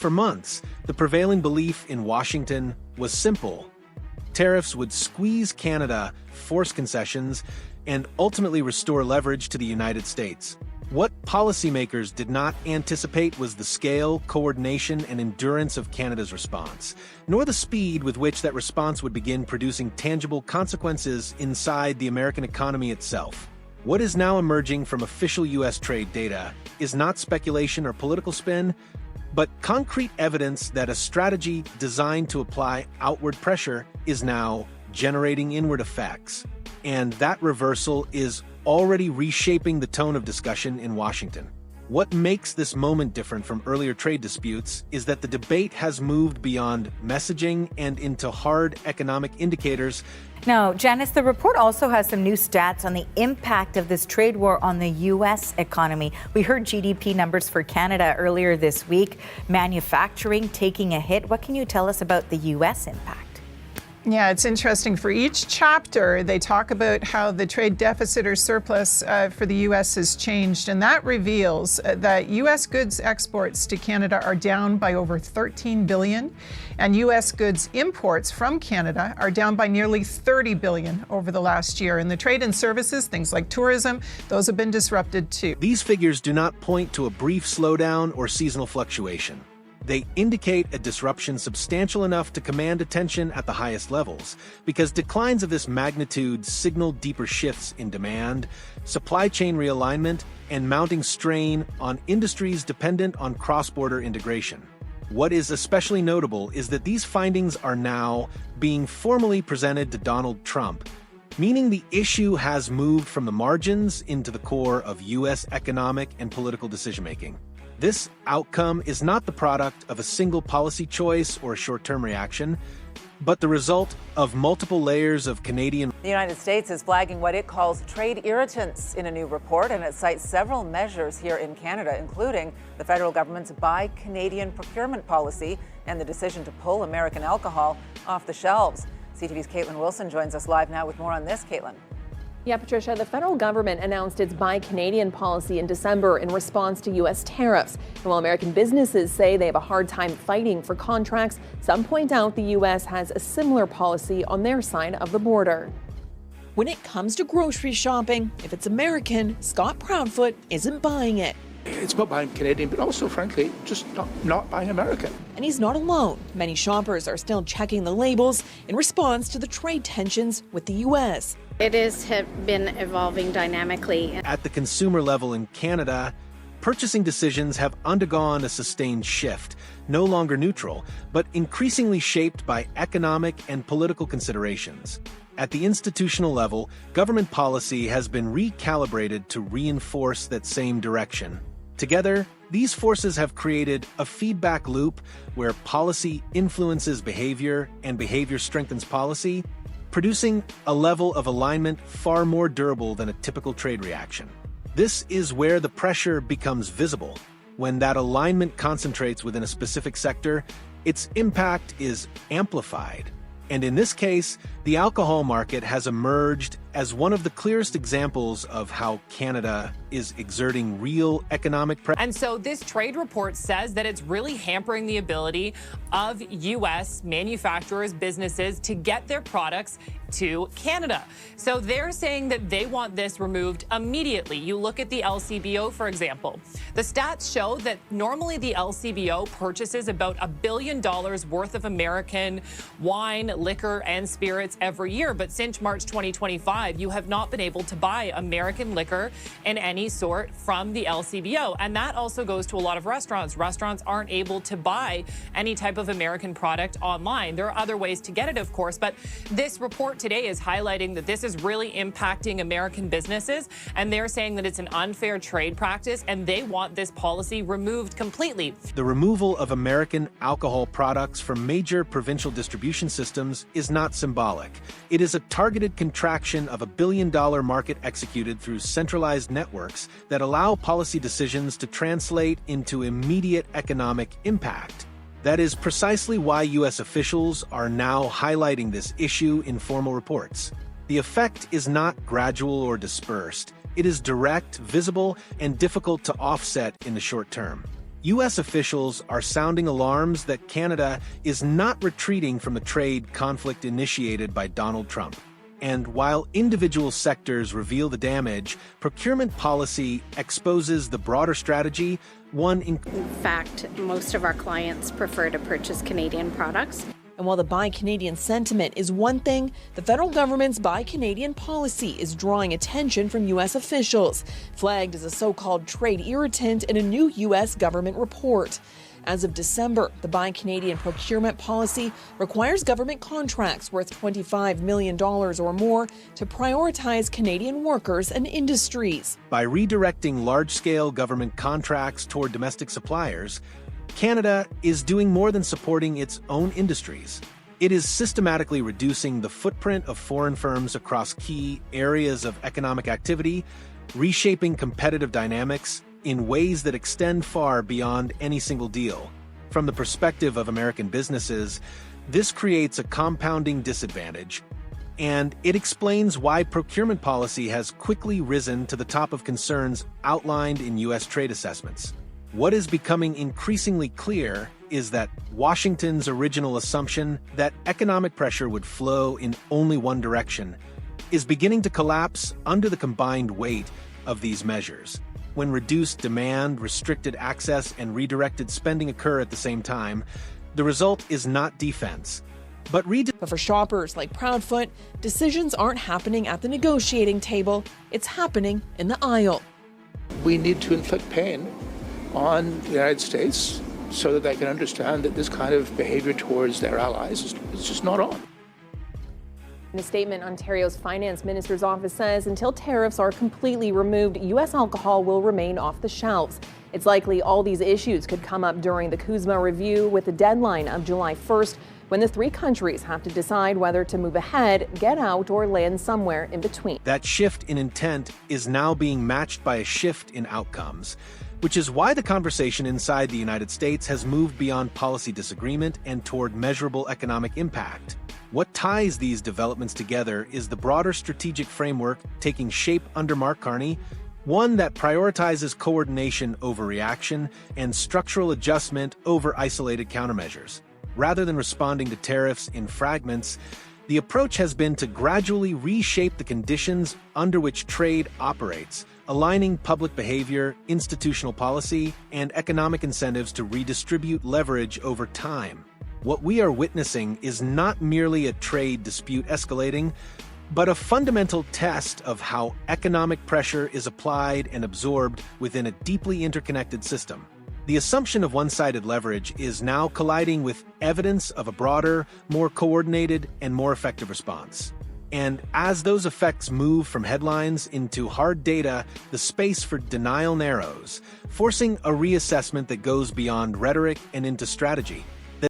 For months, the prevailing belief in Washington was simple. Tariffs would squeeze Canada, force concessions, and ultimately restore leverage to the United States. What policymakers did not anticipate was the scale, coordination, and endurance of Canada's response, nor the speed with which that response would begin producing tangible consequences inside the American economy itself. What is now emerging from official U.S. trade data is not speculation or political spin, but concrete evidence that a strategy designed to apply outward pressure is now generating inward effects. And that reversal is already reshaping the tone of discussion in Washington. What makes this moment different from earlier trade disputes is that the debate has moved beyond messaging and into hard economic indicators. Now, Janice, the report also has some new stats on the impact of this trade war on the U.S. economy. We heard GDP numbers for Canada earlier this week, manufacturing taking a hit. What can you tell us about the U.S. impact? Yeah, it's interesting. For each chapter, they talk about how the trade deficit or surplus for the U.S. has changed. And that reveals that U.S. goods exports to Canada are down by over $13 billion. And U.S. goods imports from Canada are down by nearly $30 billion over the last year. And the trade and services, things like tourism, those have been disrupted too. These figures do not point to a brief slowdown or seasonal fluctuation. They indicate a disruption substantial enough to command attention at the highest levels, because declines of this magnitude signal deeper shifts in demand, supply chain realignment, and mounting strain on industries dependent on cross-border integration. What is especially notable is that these findings are now being formally presented to Donald Trump, meaning the issue has moved from the margins into the core of U.S. economic and political decision-making. This outcome is not the product of a single policy choice or a short-term reaction, but the result of multiple layers of Canadian. The United States is flagging what it calls trade irritants in a new report, and it cites several measures here in Canada, including the federal government's Buy Canadian procurement policy and the decision to pull American alcohol off the shelves. CTV's Caitlin Wilson joins us live now with more on this. Caitlin. Yeah, Patricia, the federal government announced its Buy Canadian policy in December in response to U.S. tariffs. And while American businesses say they have a hard time fighting for contracts, some point out the U.S. has a similar policy on their side of the border. When it comes to grocery shopping, if it's American, Scott Proudfoot isn't buying it. It's about buying Canadian, but also, frankly, just not buying American. And he's not alone. Many shoppers are still checking the labels in response to the trade tensions with the U.S. It has been evolving dynamically. At the consumer level in Canada, purchasing decisions have undergone a sustained shift, no longer neutral, but increasingly shaped by economic and political considerations. At the institutional level, government policy has been recalibrated to reinforce that same direction. Together, these forces have created a feedback loop where policy influences behavior and behavior strengthens policy, producing a level of alignment far more durable than a typical trade reaction. This is where the pressure becomes visible. When that alignment concentrates within a specific sector, its impact is amplified. And in this case, the alcohol market has emerged as one of the clearest examples of how Canada is exerting real economic pressure. And so this trade report says that it's really hampering the ability of U.S. manufacturers, businesses to get their products to Canada. So they're saying that they want this removed immediately. You look at the LCBO, for example. The stats show that normally the LCBO purchases about $1 billion worth of American wine, liquor, and spirits every year. But since March 2025, you have not been able to buy American liquor in any sort from the LCBO. And that also goes to a lot of restaurants. Restaurants aren't able to buy any type of American product online. There are other ways to get it, of course, but this report today is highlighting that this is really impacting American businesses, and they're saying that it's an unfair trade practice, and they want this policy removed completely. The removal of American alcohol products from major provincial distribution systems is not symbolic. It is a targeted contraction of $1 billion market executed through centralized networks that allow policy decisions to translate into immediate economic impact. That is precisely why U.S. officials are now highlighting this issue in formal reports. The effect is not gradual or dispersed. It is direct, visible, and difficult to offset in the short term. U.S. officials are sounding alarms that Canada is not retreating from the trade conflict initiated by Donald Trump. And while individual sectors reveal the damage, procurement policy exposes the broader strategy, In fact, most of our clients prefer to purchase Canadian products. And while the Buy Canadian sentiment is one thing, the federal government's Buy Canadian policy is drawing attention from U.S. officials, flagged as a so-called trade irritant in a new U.S. government report. As of December, the Buy Canadian procurement policy requires government contracts worth $25 million or more to prioritize Canadian workers and industries. By redirecting large-scale government contracts toward domestic suppliers, Canada is doing more than supporting its own industries. It is systematically reducing the footprint of foreign firms across key areas of economic activity, reshaping competitive dynamics in ways that extend far beyond any single deal. From the perspective of American businesses, this creates a compounding disadvantage, and it explains why procurement policy has quickly risen to the top of concerns outlined in U.S. trade assessments. What is becoming increasingly clear is that Washington's original assumption that economic pressure would flow in only one direction is beginning to collapse under the combined weight of these measures. When reduced demand, restricted access, and redirected spending occur at the same time, the result is not defense, but for shoppers like Proudfoot, decisions aren't happening at the negotiating table, it's happening in the aisle. We need to inflict pain on the United States so that they can understand that this kind of behavior towards their allies is just not on. In a statement, Ontario's finance minister's office says until tariffs are completely removed, U.S. alcohol will remain off the shelves. It's likely all these issues could come up during the CUSMA review, with a deadline of July 1st, when the three countries have to decide whether to move ahead, get out, or land somewhere in between. That shift in intent is now being matched by a shift in outcomes, which is why the conversation inside the United States has moved beyond policy disagreement and toward measurable economic impact. What ties these developments together is the broader strategic framework taking shape under Mark Carney, one that prioritizes coordination over reaction and structural adjustment over isolated countermeasures. Rather than responding to tariffs in fragments, the approach has been to gradually reshape the conditions under which trade operates, aligning public behavior, institutional policy, and economic incentives to redistribute leverage over time. What we are witnessing is not merely a trade dispute escalating, but a fundamental test of how economic pressure is applied and absorbed within a deeply interconnected system. The assumption of one-sided leverage is now colliding with evidence of a broader, more coordinated, and more effective response. And as those effects move from headlines into hard data, the space for denial narrows, forcing a reassessment that goes beyond rhetoric and into strategy.